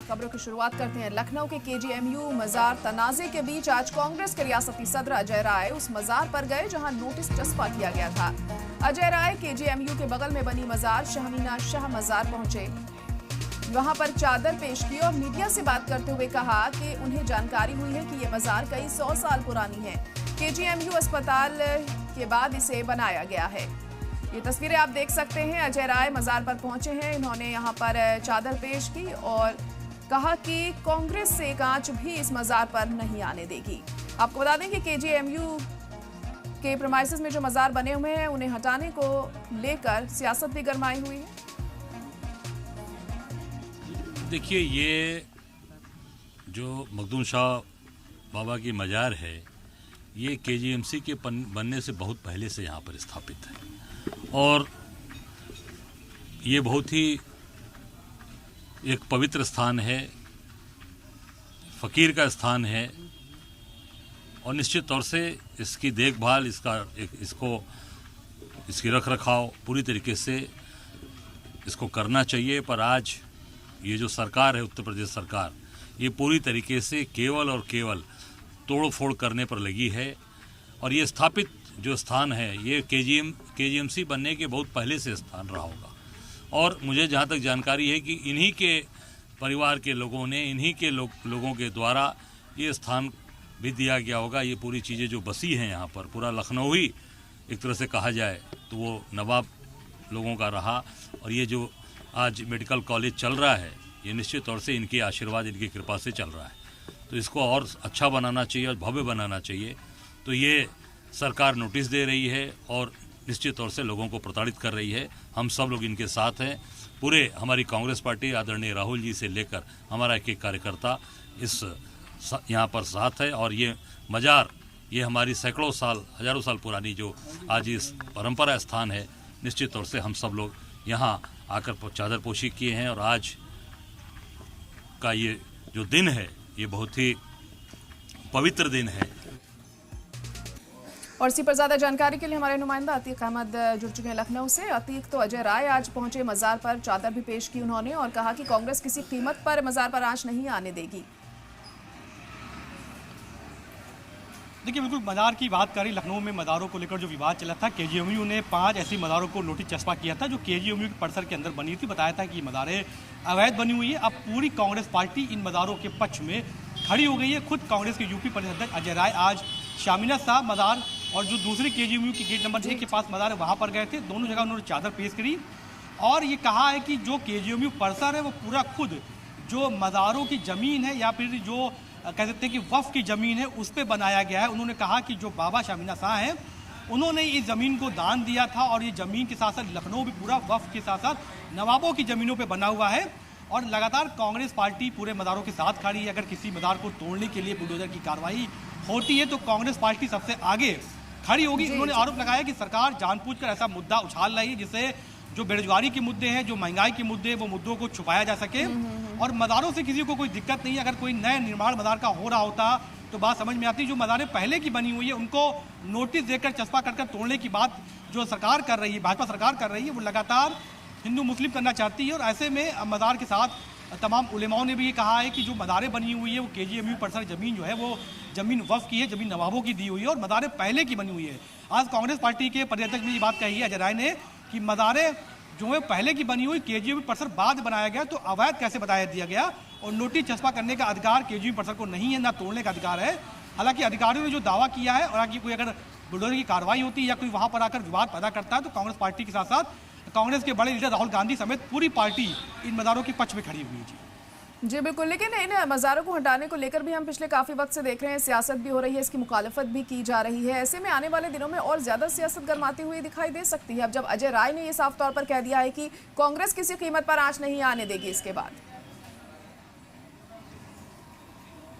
खबरों की शुरुआत करते हैं लखनऊ के केजीएमयू मजार तनाजे के बीच। आज कांग्रेस के रियासती सदर अजय राय उस मजार पर गए जहां नोटिस चस्पा किया गया था। अजय राय केजीएमयू के बगल में बनी मजार शहमीना शाह मजार पहुंचे, वहां पर चादर पेश की और मीडिया से बात करते हुए कहा कि उन्हें जानकारी हुई है कि ये मजार कई 100 साल पुरानी है। केजीएमयू अस्पताल के बाद इसे बनाया गया है। ये तस्वीरें आप देख सकते हैं। अजय राय मजार पर पहुंचे हैं, इन्होंने यहां पर चादर पेश की और कहा कि कांग्रेस से एक आंच भी इस मजार पर नहीं आने देगी। आपको बता दें कि केजीएमयू के प्रीमाइसेस में जो मजार बने हुए हैं उन्हें हटाने को लेकर सियासत भी गरमाई हुई है। देखिए, ये जो मखदूम शाह बाबा की मजार है, ये केजीएमसी के बनने से बहुत पहले से यहाँ पर स्थापित है और ये बहुत ही एक पवित्र स्थान है, फकीर का स्थान है और निश्चित तौर से इसकी देखभाल, इसकी रख रखाव पूरी तरीके से इसको करना चाहिए। पर आज ये जो सरकार है, उत्तर प्रदेश सरकार, ये पूरी तरीके से केवल और केवल तोड़ फोड़ करने पर लगी है और ये स्थापित जो स्थान है ये केजीएमसी बनने के बहुत पहले से स्थान रहा होगा। और मुझे जहाँ तक जानकारी है कि इन्हीं के परिवार के लोगों ने, इन्हीं के लोगों के द्वारा ये स्थान भी दिया गया होगा। ये पूरी चीज़ें जो बसी हैं यहाँ पर, पूरा लखनऊ ही एक तरह से कहा जाए तो वो नवाब लोगों का रहा। और ये जो आज मेडिकल कॉलेज चल रहा है, ये निश्चित तौर से इनके आशीर्वाद, इनकी कृपा से चल रहा है। तो इसको और अच्छा बनाना चाहिए और भव्य बनाना चाहिए। तो ये सरकार नोटिस दे रही है और निश्चित तौर से लोगों को प्रताड़ित कर रही है। हम सब लोग इनके साथ हैं। पूरे हमारी कांग्रेस पार्टी आदरणीय राहुल जी से लेकर हमारा एक एक कार्यकर्ता इस यहाँ पर साथ है। और ये मजार, ये हमारी सैकड़ों साल, हजारों साल पुरानी जो आज इस परंपरा स्थान है, निश्चित तौर से हम सब लोग यहाँ आकर चादर पोशी किए हैं। और आज का ये जो दिन है, ये बहुत ही पवित्र दिन है। और इसी पर ज्यादा जानकारी के लिए हमारे नुमाइंदा अतीक अहमद जुड़ चुके हैं लखनऊ से। अतीक, तो अजय राय आज पहुंचे मजार पर, चादर भी पेश की उन्होंने और कहा कि कांग्रेस किसी कीमत पर मजार पर आंच नहीं आने देगी। देखिए, बिल्कुल मजार की बात करें, लखनऊ में मज़ारों को लेकर जो विवाद चला था, केजीएमयू ने 5 ऐसी मज़ारों को नोटिस चस्पा किया था जो केजीएमयू के परिसर के अंदर बनी थी। बताया था कि ये मज़ारें अवैध बनी हुई है। अब पूरी कांग्रेस पार्टी इन मज़ारों के पक्ष में खड़ी हो गई है। खुद कांग्रेस के यूपी प्रदेश अध्यक्ष अजय राय आज शहमीना शाह मज़ार और जो दूसरी केजीएमयू के गेट नंबर 1 के पास मज़ार है, वहाँ पर गए थे। दोनों जगह उन्होंने चादर पेश करी और ये कहा है कि जो केजीएमयू परिसर है वो पूरा खुद जो मज़ारों की ज़मीन है या फिर जो कह सकते हैं कि वफ़ की ज़मीन है, उस पर बनाया गया है। उन्होंने कहा कि जो बाबा शहमीना शाह हैं, उन्होंने इस ज़मीन को दान दिया था और ये ज़मीन के साथ साथ लखनऊ भी पूरा वफ़ के साथ साथ नवाबों की ज़मीनों पे बना हुआ है। और लगातार कांग्रेस पार्टी पूरे मज़ारों के साथ खड़ी है। अगर किसी मज़ार को तोड़ने के लिए बुलडोजर की कार्रवाई होती है तो कांग्रेस पार्टी सबसे आगे खड़ी होगी। उन्होंने आरोप लगाया कि सरकार जानबूझकर ऐसा मुद्दा उछाल रही है जिससे जो बेरोजगारी के मुद्दे हैं, जो महंगाई के मुद्दे हैं, वो मुद्दों को छुपाया जा सके। और मज़ारों से किसी को कोई दिक्कत नहीं है। अगर कोई नया निर्माण मज़ार का हो रहा होता तो बात समझ में आती। जो मज़ारें पहले की बनी हुई है उनको नोटिस देकर चस्पा कर तोड़ने की बात जो सरकार कर रही है, भाजपा सरकार कर रही है, वो लगातार हिंदू मुस्लिम करना चाहती है। और ऐसे में मज़ार के साथ तमाम उलेमाओं ने भी ये कहा है कि जो मज़ारें बनी हुई है वो केजीएमयू परिसर ज़मीन जो है वो ज़मीन वफ़ की है, ज़मीन नवाबों की दी हुई है और मज़ारें पहले की बनी हुई है। आज कांग्रेस पार्टी के प्रदेश अध्यक्ष ने ये बात कही है अजय राय ने कि मज़ारें जो है पहले की बनी हुई, केजीएमयू परिसर बाद बनाया गया तो अवैध कैसे बताया दिया गया। और नोटिस चस्पा करने का अधिकार केजीएमयू परिसर को नहीं है, ना तोड़ने का अधिकार है। हालांकि अधिकारियों ने जो दावा किया है और कि कोई अगर बुलडोजर की कार्रवाई होती है या कोई वहां पर आकर विवाद पैदा करता है तो कांग्रेस पार्टी के साथ साथ कांग्रेस के बड़े लीडर राहुल गांधी समेत पूरी पार्टी इन मज़ारों के पक्ष में खड़ी हुई है। जी बिल्कुल, लेकिन इन मज़ारों को हटाने को लेकर भी हम पिछले काफ़ी वक्त से देख रहे हैं, सियासत भी हो रही है, इसकी मुखालफत भी की जा रही है। ऐसे में आने वाले दिनों में और ज़्यादा सियासत गरमाती हुई दिखाई दे सकती है। अब जब अजय राय ने ये साफ तौर पर कह दिया है कि कांग्रेस किसी कीमत पर आंच नहीं आने देगी, इसके बाद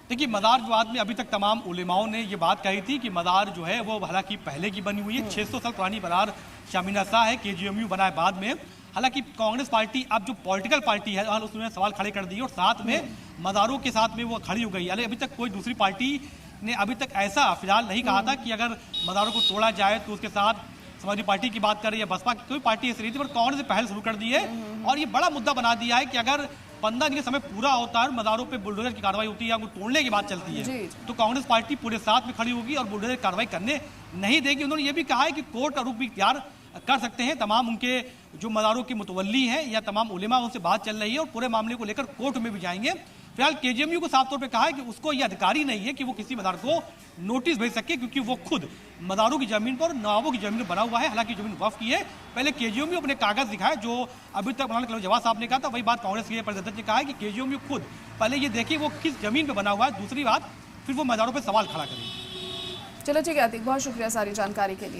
देखिए, मज़ार विवाद में अभी तक तमाम उलेमाओं ने ये बात कही थी कि मज़ार जो है वो हालांकि पहले की बनी हुई है। 600 साल पुरानी मज़ार शहमीना शाह है, केजीएमयू बना है बाद में। हालांकि कांग्रेस पार्टी अब जो पॉलिटिकल पार्टी है उसने सवाल खड़े कर दिए और साथ में मज़ारों के साथ में वो खड़ी हो गई। अभी तक कोई दूसरी पार्टी ने अभी तक ऐसा फिलहाल नहीं कहा था कि अगर मज़ारों को तोड़ा जाए तो उसके साथ समाजवादी पार्टी की बात करें या बसपा की कोई पार्टी ऐसी रही थी, पर कांग्रेस ने पहल शुरू कर दी है और ये बड़ा मुद्दा बना दिया है कि अगर 15 दिन का समय पूरा होता है, मज़ारों पे बुलडोजर की कार्रवाई होती है या उनको तोड़ने की बात चलती जी। है, तो कांग्रेस पार्टी पूरे साथ में खड़ी होगी और बुलडोजर की कार्रवाई करने नहीं देगी। उन्होंने ये भी कहा है कि कोर्ट का रुख भी इख्तियार कर सकते हैं। तमाम उनके जो मज़ारों के मुतवल्ली हैं या तमाम उलेमा उनसे बात चल रही है और पूरे मामले को लेकर कोर्ट में भी जाएंगे। फिलहाल केजीएमयू को साफ तौर पे कहा है कि उसको ये अधिकारी नहीं है कि वो किसी मज़ार को नोटिस भेज सके, क्योंकि वो खुद मज़ारों की जमीन पर, नवाबों की जमीन पर बना हुआ है। हालांकि जमीन वक्फ की है। पहले केजीएमयू अपने कागज दिखाए, जो अभी तक मौलाना कलीम जवाद साहब ने कहा था, वही बात कांग्रेस के प्रदेश ने कहा है कि केजीएमयू खुद पहले ये देखिए वो किस जमीन पर बना हुआ है, दूसरी बात फिर वो मज़ारों पर सवाल खड़ा करें। चलो ठीक है अतीक, बहुत शुक्रिया सारी जानकारी के लिए।